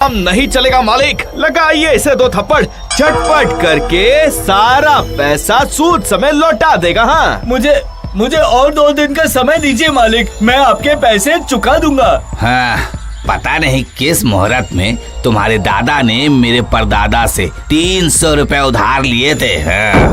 हम नहीं चलेगा मालिक, लगाइए इसे 2 थप्पड़, झटपट करके सारा पैसा सूद समेत लौटा देगा। हाँ, मुझे और 2 दिन का समय दीजिए मालिक, मैं आपके पैसे चुका दूंगा। हाँ, पता नहीं किस मुहूर्त में तुम्हारे दादा ने मेरे परदादा से 300 रुपए उधार लिए थे। हाँ,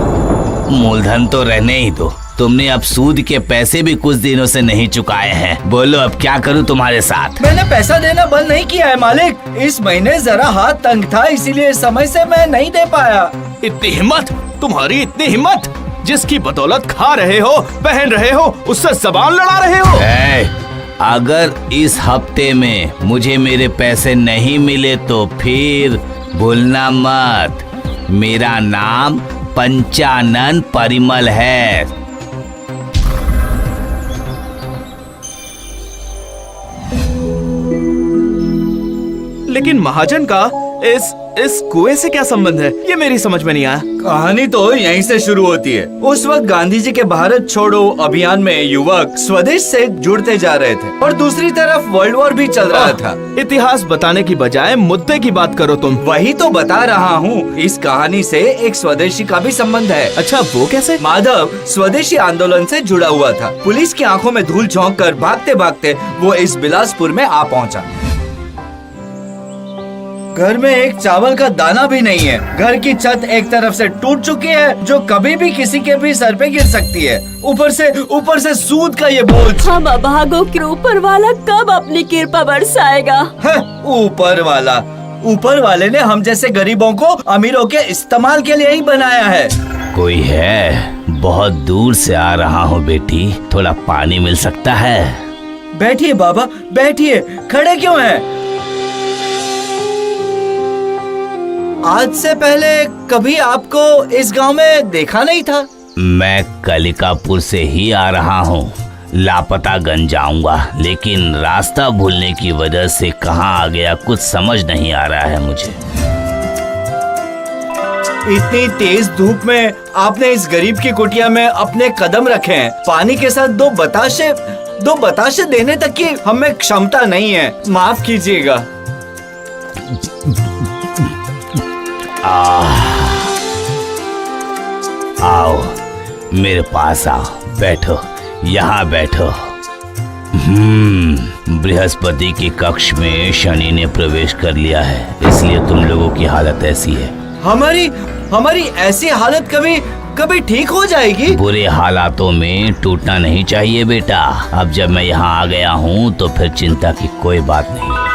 मूलधन तो रहने ही दो, तुमने अब सूद के पैसे भी कुछ दिनों से नहीं चुकाए हैं। बोलो अब क्या करूं तुम्हारे साथ? मैंने पैसा देना बंद नहीं किया है मालिक, इस महीने जरा हाथ तंग था, इसीलिए समय से मैं नहीं दे पाया। इतनी हिम्मत, तुम्हारी इतनी हिम्मत, जिसकी बदौलत खा रहे हो, पहन रहे हो, उससे जबान लड़ा रहे हो। अगर इस हफ्ते में मुझे मेरे पैसे नहीं मिले तो फिर भूलना मत, मेरा नाम पंचानन परिमल है। लेकिन महाजन का इस कुएं से क्या संबंध है, ये मेरी समझ में नहीं आया। कहानी तो यहीं से शुरू होती है। उस वक्त गांधी जी के भारत छोड़ो अभियान में युवक स्वदेश से जुड़ते जा रहे थे और दूसरी तरफ वर्ल्ड वॉर भी चल रहा था। इतिहास बताने की बजाय मुद्दे की बात करो तुम। वही तो बता रहा हूँ, इस कहानी से एक स्वदेशी का भी संबंध है। अच्छा, वो कैसे? माधव स्वदेशी आंदोलन से जुड़ा हुआ था। पुलिस की आंखों में धूल झोंक कर भागते भागते वो इस बिलासपुर में आ पहुँचा। घर में एक चावल का दाना भी नहीं है। घर की छत एक तरफ से टूट चुकी है, जो कभी भी किसी के भी सर पे गिर सकती है। ऊपर से सूद का ये बोझ। हम अभागों के ऊपर वाला कब अपनी कृपा बरसाएगा? ऊपर वाले ने हम जैसे गरीबों को अमीरों के इस्तेमाल के लिए ही बनाया है। कोई है? बहुत दूर से आ रहा हूँ बेटी, थोड़ा पानी मिल सकता है? बैठिए बाबा, बैठिए, खड़े क्यों हैं? आज से पहले कभी आपको इस गांव में देखा नहीं था। मैं कलिकापुर से ही आ रहा हूँ, लापतागंज जाऊंगा, लेकिन रास्ता भूलने की वजह से कहाँ आ गया कुछ समझ नहीं आ रहा है मुझे। इतनी तेज धूप में आपने इस गरीब की कुटिया में अपने कदम रखे हैं। पानी के साथ दो बताशे देने तक की हमें क्षमता नहीं है, माफ कीजिएगा। आओ मेरे पास आओ, बैठो, यहाँ बैठो। बृहस्पति के कक्ष में शनि ने प्रवेश कर लिया है, इसलिए तुम लोगों की हालत ऐसी है। हमारी ऐसी हालत कभी ठीक हो जाएगी? बुरे हालातों में टूटना नहीं चाहिए बेटा। अब जब मैं यहाँ आ गया हूँ तो फिर चिंता की कोई बात नहीं।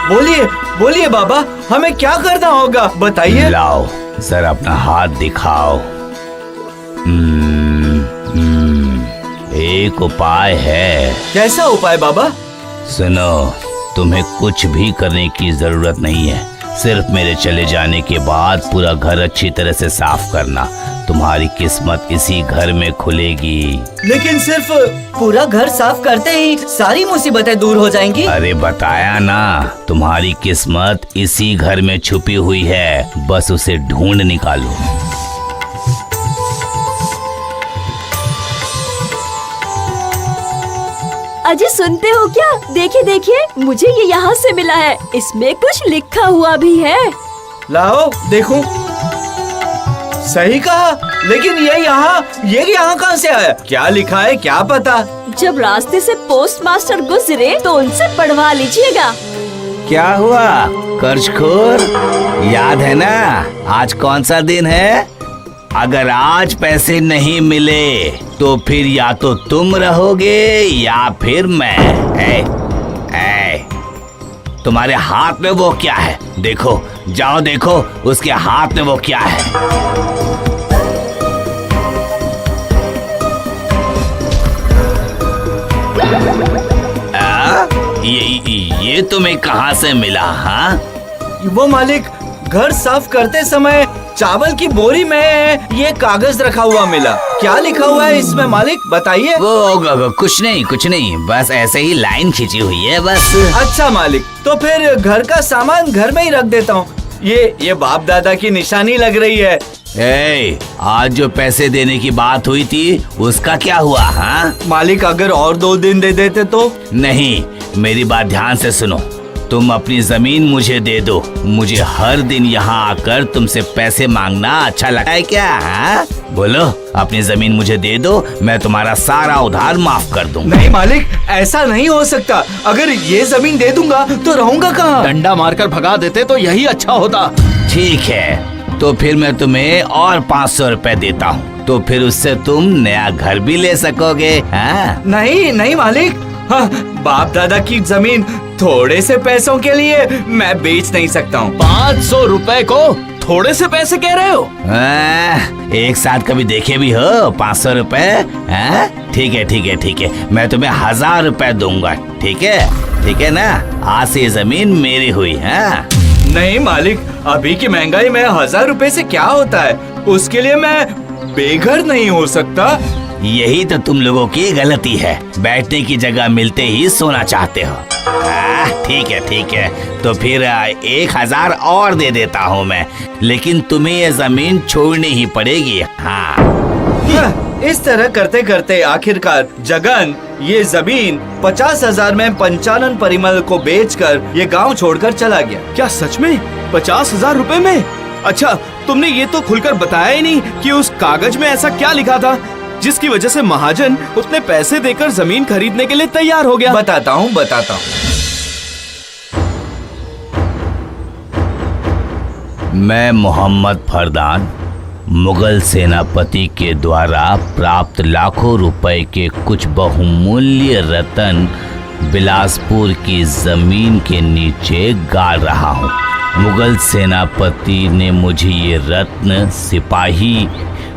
बोलिए बाबा, हमें क्या करना होगा बताइए। लाओ सर, अपना हाथ दिखाओ। एक उपाय है। कैसा उपाय बाबा? सुनो, तुम्हें कुछ भी करने की जरूरत नहीं है, सिर्फ मेरे चले जाने के बाद पूरा घर अच्छी तरह से साफ करना। तुम्हारी किस्मत इसी घर में खुलेगी। लेकिन सिर्फ पूरा घर साफ करते ही सारी मुसीबतें दूर हो जाएंगी? अरे बताया ना, तुम्हारी किस्मत इसी घर में छुपी हुई है, बस उसे ढूंढ निकालो। अजी सुनते हो क्या? देखिए, मुझे ये यहाँ से मिला है, इसमें कुछ लिखा हुआ भी है। लाओ देखो। सही कहा, लेकिन ये यहाँ कहाँ से आया? क्या लिखा है क्या पता? जब रास्ते से पोस्ट मास्टर गुजरे तो उनसे पढ़वा लीजिएगा। क्या हुआ कर्जखोर, याद है ना आज कौन सा दिन है? अगर आज पैसे नहीं मिले तो फिर या तो तुम रहोगे या फिर मैं। तुम्हारे हाथ में वो क्या है? देखो, जाओ देखो उसके हाथ में वो क्या है। ये तुम्हें कहाँ से मिला? हाँ, वो मालिक, घर साफ करते समय चावल की बोरी में ये कागज रखा हुआ मिला। क्या लिखा हुआ है इसमें मालिक बताइए? वो कुछ नहीं, बस ऐसे ही लाइन खींची हुई है बस। अच्छा मालिक, तो फिर घर का सामान घर में ही रख देता हूँ। ये बाप दादा की निशानी लग रही है। आज जो पैसे देने की बात हुई थी उसका क्या हुआ? हाँ मालिक, अगर और 2 दिन दे देते तो? नहीं, मेरी बात ध्यान से सुनो। तुम अपनी जमीन मुझे दे दो। मुझे हर दिन यहाँ आकर तुमसे पैसे मांगना अच्छा लगता है क्या? हाँ? बोलो, अपनी जमीन मुझे दे दो, मैं तुम्हारा सारा उधार माफ कर दूंगा। नहीं मालिक, ऐसा नहीं हो सकता। अगर ये जमीन दे दूंगा तो रहूंगा कहाँ? डंडा मारकर भगा देते तो यही अच्छा होता। ठीक है, तो फिर मैं तुम्हें और 500 रुपए देता हूँ, तो फिर उससे तुम नया घर भी ले सकोगे। हाँ? नहीं नहीं मालिक, हाँ, बाप दादा की जमीन थोड़े से पैसों के लिए मैं बेच नहीं सकता हूँ। 500 रुपए को थोड़े से पैसे कह रहे हो? एक साथ कभी देखे भी हो 500 रुपए? ठीक है ठीक है ठीक है, मैं तुम्हें 1000 रुपए दूंगा। ठीक है ना? आज से ये जमीन मेरी हुई। नहीं मालिक, अभी की महंगाई में 1000 रुपए से क्या होता है? उसके लिए मैं बेघर नहीं हो सकता। यही तो तुम लोगों की गलती है, बैठने की जगह मिलते ही सोना चाहते हो। ठीक है, तो फिर 1000 और दे देता हूँ मैं, लेकिन तुम्हें ये जमीन छोड़नी ही पड़ेगी। हाँ। इस तरह करते करते आखिरकार जगन ये जमीन 50,000 में पंचानन परिमल को बेचकर ये गांव छोड़कर चला गया। क्या सच में 50,000 रुपए में? अच्छा, तुमने ये तो खुलकर बताया ही नहीं कि उस कागज में ऐसा क्या लिखा था जिसकी वजह से महाजन उतने पैसे देकर जमीन खरीदने के लिए तैयार हो गया। बताता हूँ। मैं मोहम्मद फरदान मुगल सेनापति के द्वारा प्राप्त लाखों रुपए के कुछ बहुमूल्य रत्न बिलासपुर की जमीन के नीचे गाड़ रहा हूँ। मुगल सेनापति ने मुझे ये रत्न सिपाही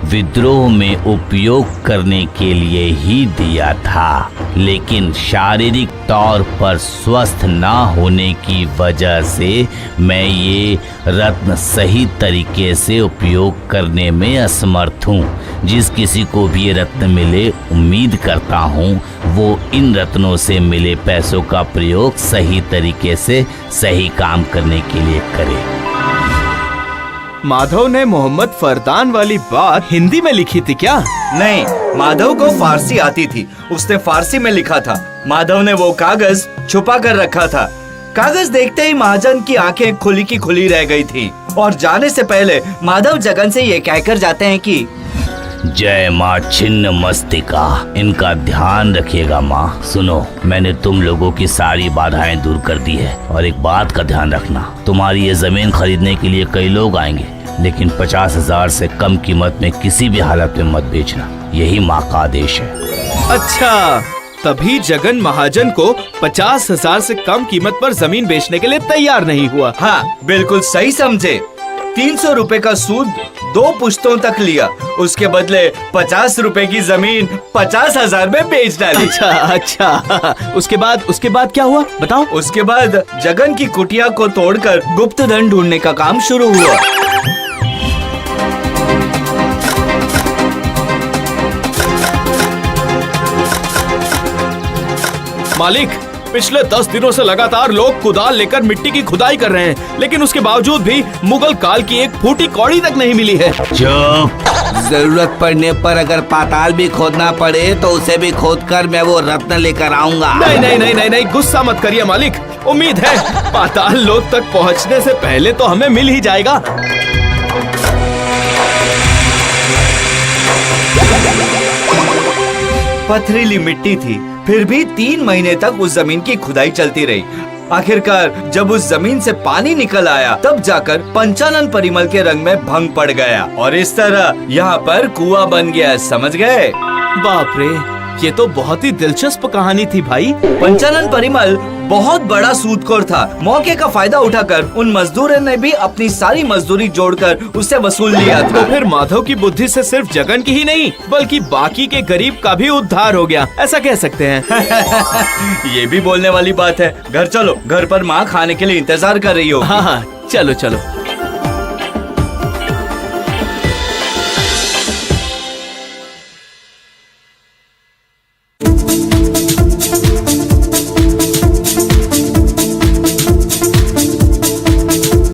विद्रोह में उपयोग करने के लिए ही दिया था, लेकिन शारीरिक तौर पर स्वस्थ ना होने की वजह से मैं ये रत्न सही तरीके से उपयोग करने में असमर्थ हूँ। जिस किसी को भी ये रत्न मिले, उम्मीद करता हूँ वो इन रत्नों से मिले पैसों का प्रयोग सही तरीके से सही काम करने के लिए करे। माधव ने मोहम्मद फरदान वाली बात हिंदी में लिखी थी क्या? नहीं, माधव को फारसी आती थी, उसने फारसी में लिखा था। माधव ने वो कागज छुपा कर रखा था। कागज देखते ही महाजन की आंखें खुली की खुली रह गई थी और जाने से पहले माधव जगन से ये कहकर जाते हैं कि जय माँ छिन्न मस्तिका, इनका ध्यान रखिएगा माँ। सुनो, मैंने तुम लोगों की सारी बाधाएं दूर कर दी है, और एक बात का ध्यान रखना, तुम्हारी ये जमीन खरीदने के लिए कई लोग आएंगे, लेकिन 50,000 से कम कीमत में किसी भी हालत में मत बेचना, यही माँ का आदेश है। अच्छा, तभी जगन महाजन को 50,000 से कम कीमत पर जमीन बेचने के लिए तैयार नहीं हुआ। हाँ, बिल्कुल सही समझे। 300 रुपए का सूद 2 पुश्तों तक लिया, उसके बदले 50 रुपए की जमीन 50,000 में बेच डाली। अच्छा, उसके बाद क्या हुआ बताओ? उसके बाद जगन की कुटिया को तोड़कर गुप्त धन ढूंढने का काम शुरू हुआ। मालिक, पिछले 10 दिनों से लगातार लोग कुदाल लेकर मिट्टी की खुदाई कर रहे हैं, लेकिन उसके बावजूद भी मुगल काल की एक फूटी कौड़ी तक नहीं मिली है। चुप! जरूरत पड़ने पर अगर पाताल भी खोदना पड़े तो उसे भी खोदकर मैं वो रत्न लेकर आऊंगा। नहीं, गुस्सा मत करिए मालिक। उम्मीद है पाताल लोक तक पहुंचने से पहले तो हमें मिल ही जाएगा। पथरीली मिट्टी थी, फिर भी 3 महीने तक उस जमीन की खुदाई चलती रही। आखिरकार जब उस जमीन से पानी निकल आया, तब जाकर पंचानन परिमल के रंग में भंग पड़ गया और इस तरह यहाँ पर कुआं बन गया। समझ गए? बाप रे, ये तो बहुत ही दिलचस्प कहानी थी भाई। पंचानन परिमल बहुत बड़ा सूदखोर था। मौके का फायदा उठाकर उन मजदूरों ने भी अपनी सारी मजदूरी जोड़कर उससे वसूल लिया था। तो फिर माधव की बुद्धि से सिर्फ जगन की ही नहीं, बल्कि बाकी के गरीब का भी उद्धार हो गया, ऐसा कह सकते हैं। ये भी बोलने वाली बात है। घर चलो, घर पर माँ खाने के लिए इंतजार कर रही हो। हाँ, चलो।